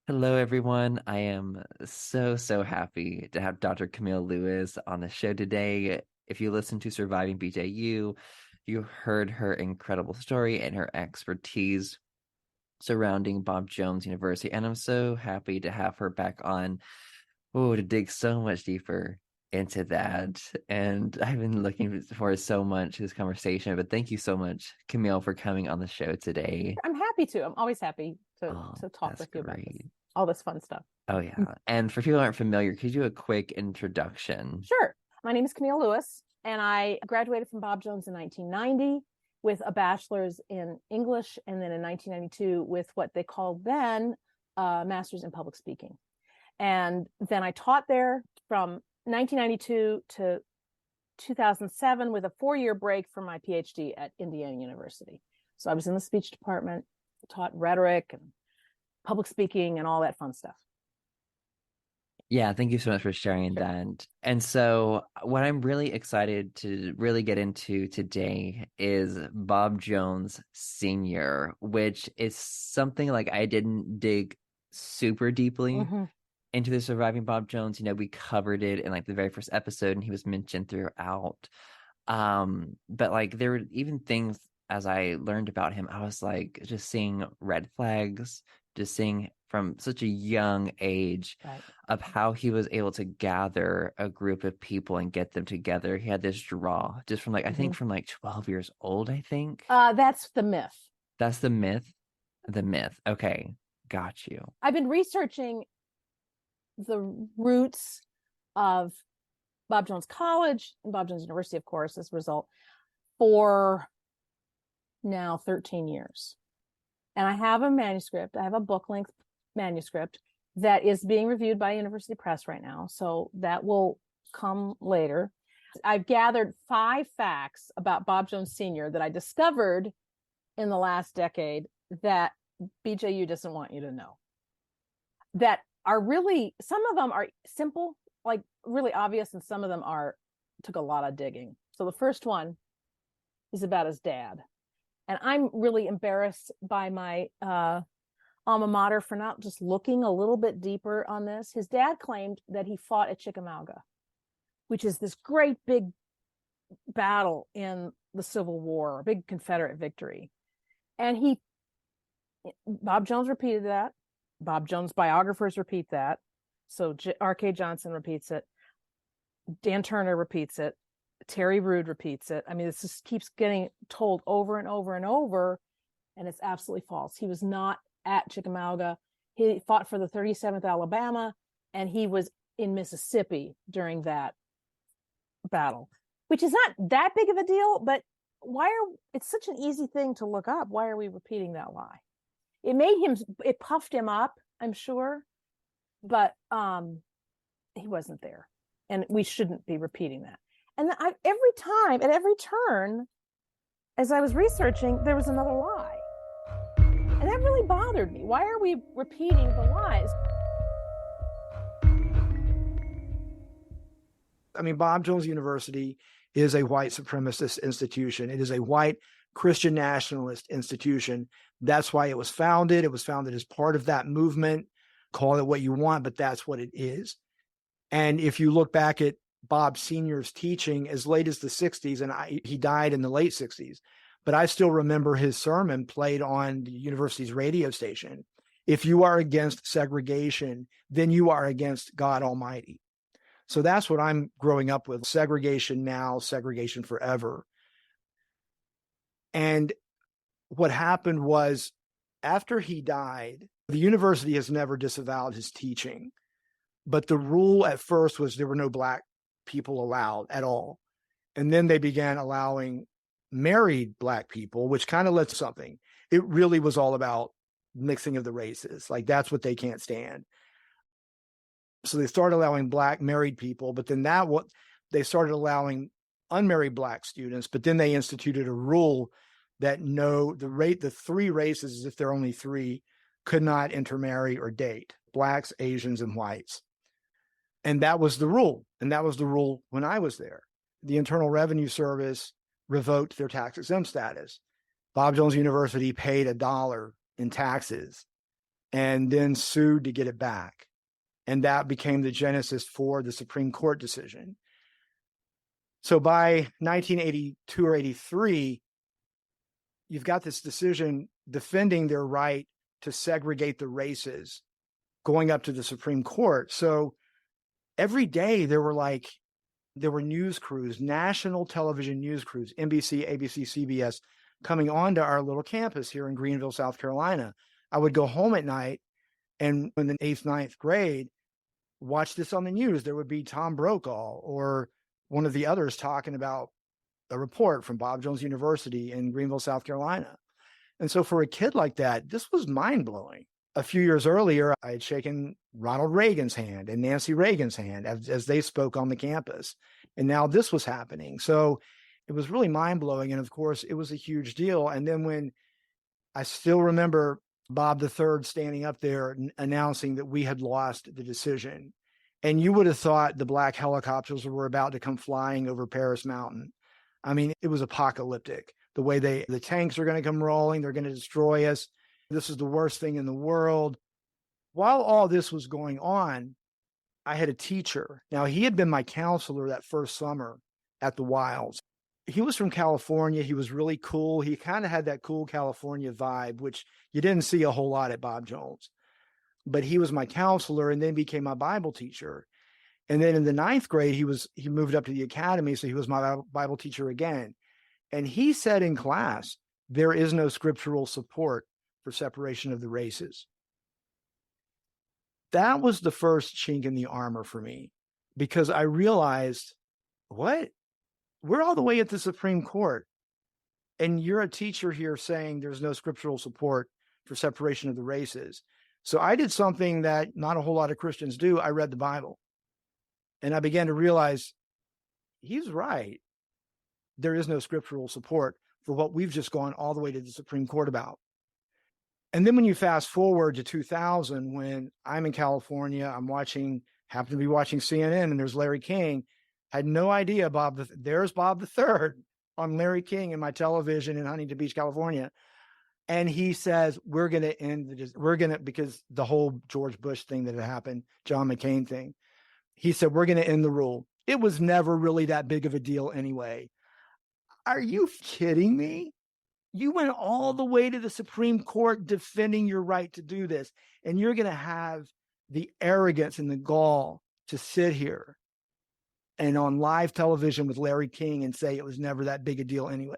Hello, everyone. I am so happy to have Dr. Camille Lewis on the show today. If you listen to Surviving BJU, you heard her incredible story and her expertise surrounding Bob Jones University. And I'm so happy to have her back on, to dig so much deeper into that. And I've been looking forward so much to this conversation. But thank you so much, Camille, for coming on the show today. I'm happy to. I'm always happy to Oh, talk that's with you about this, great. all this fun stuff. Oh, yeah. And for people who aren't familiar, could you do a quick introduction? Sure. My name is Camille Lewis, and I graduated from Bob Jones in 1990 with a bachelor's in English, and then in 1992 with what they called then a master's in public speaking. And then I taught there from 1992 to 2007 with a 4-year break for my PhD at Indiana University. So I was in the speech department, taught rhetoric and public speaking and all that fun stuff. Yeah, thank you so much for sharing Sure. that. And so, what I'm really excited to really get into today is Bob Jones Sr., which is something like I didn't dig super deeply Mm-hmm. into the Surviving Bob Jones. We covered it in like the very first episode, and he was mentioned throughout. But like there were even things as I learned about him, I was like just seeing red flags, just seeing from such a young age Right. of how he was able to gather a group of people and get them together. He had this draw just from like I think from like 12 years old, I think. That's the myth. That's the myth. The myth. Okay, got you. I've been researching the roots of Bob Jones College and Bob Jones University, of course, as a result, for now 13 years. And I have a manuscript, I have a book length manuscript that is being reviewed by University Press right now. So that will come later. I've gathered 5 facts about Bob Jones Sr. that I discovered in the last decade that BJU doesn't want you to know. That are really, some of them are simple, like really obvious, and some of them took a lot of digging. So the first one is about his dad. And I'm really embarrassed by my alma mater for not just looking a little bit deeper on this. His dad claimed that he fought at Chickamauga, which is this great big battle in the Civil War, a big Confederate victory. And Bob Jones repeated that. Bob Jones biographers repeat that. So R.K. Johnson repeats it. Dan Turner repeats it. Terry Rood repeats it. I mean, this just keeps getting told over and over and over, and it's absolutely false. He was not at Chickamauga. He fought for the 37th Alabama, and he was in Mississippi during that battle, which is not that big of a deal, but it's such an easy thing to look up. Why are we repeating that lie? It puffed him up, I'm sure, but he wasn't there, and we shouldn't be repeating that. And every time, at every turn, as I was researching, there was another lie. And that really bothered me. Why are we repeating the lies? I mean, Bob Jones University is a white supremacist institution. It is a white Christian nationalist institution. That's why it was founded. It was founded as part of that movement. Call it what you want, but that's what it is. And if you look back at Bob Sr.'s teaching as late as the 60s, and he died in the late 60s, but I still remember his sermon played on the university's radio station. If you are against segregation, then you are against God Almighty. So that's what I'm growing up with. Segregation now, segregation forever. And what happened was, after he died, the university has never disavowed his teaching. But the rule at first was there were no Black people allowed at all. And then they began allowing married Black people, which kind of led to something. It really was all about mixing of the races. Like, that's what they can't stand. So they started allowing Black married people, but then they started allowing unmarried Black students, but then they instituted a rule that the 3 races, if there are only 3, could not intermarry or date: Blacks, Asians, and whites. And that was the rule. And that was the rule when I was there. The Internal Revenue Service revoked their tax exempt status. Bob Jones University paid $1 in taxes. and then sued to get it back. And that became the genesis for the Supreme Court decision. So by 1982 or 83, you've got this decision defending their right to segregate the races going up to the Supreme Court. So every day there were news crews, national television news crews, NBC, ABC, CBS, coming onto our little campus here in Greenville, South Carolina. I would go home at night and in the 8th, 9th grade, watch this on the news. There would be Tom Brokaw or one of the others talking about a report from Bob Jones University in Greenville, South Carolina. And so for a kid like that, this was mind-blowing. A few years earlier, I had shaken Ronald Reagan's hand and Nancy Reagan's hand as they spoke on the campus. And now this was happening. So it was really mind-blowing. And of course, it was a huge deal. And then when I still remember Bob III standing up there announcing that we had lost the decision. And you would have thought the black helicopters were about to come flying over Paris Mountain. I mean, it was apocalyptic. The way the tanks are going to come rolling, they're going to destroy us. This is the worst thing in the world. While all this was going on, I had a teacher. Now, he had been my counselor that first summer at the Wilds. He was from California. He was really cool. He kind of had that cool California vibe, which you didn't see a whole lot at Bob Jones. But he was my counselor and then became my Bible teacher. And then in the 9th grade, he moved up to the academy, so he was my Bible teacher again. And he said in class, there is no scriptural support for separation of the races. That was the first chink in the armor for me, because I realized, what? We're all the way at the Supreme Court, and you're a teacher here saying there's no scriptural support for separation of the races. So I did something that not a whole lot of Christians do. I read the Bible, and I began to realize he's right. There is no scriptural support for what we've just gone all the way to the Supreme Court about. And then when you fast forward to 2000, when I'm in California, happen to be watching CNN, and there's Larry King. Had no idea there's Bob III on Larry King in my television in Huntington Beach, California. And he says, because the whole George Bush thing that had happened, John McCain thing, he said, we're going to end the rule. It was never really that big of a deal anyway. Are you kidding me? You went all the way to the Supreme Court defending your right to do this, and you're going to have the arrogance and the gall to sit here and on live television with Larry King and say it was never that big a deal anyway.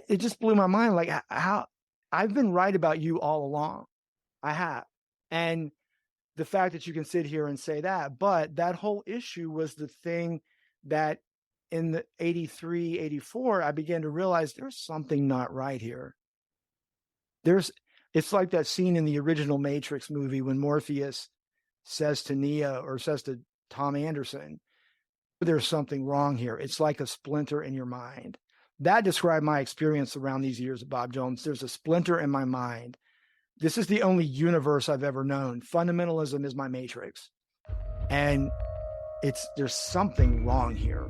It just blew my mind. Like, how I've been right about you all along. I have. And the fact that you can sit here and say that, but that whole issue was the thing that in the 83, 84, I began to realize there's something not right here. It's like that scene in the original Matrix movie when Morpheus says to Neo, or says to Tom Anderson, there's something wrong here. It's like a splinter in your mind. That described my experience around these years of Bob Jones. There's a splinter in my mind. This is the only universe I've ever known. Fundamentalism is my matrix. And there's something wrong here.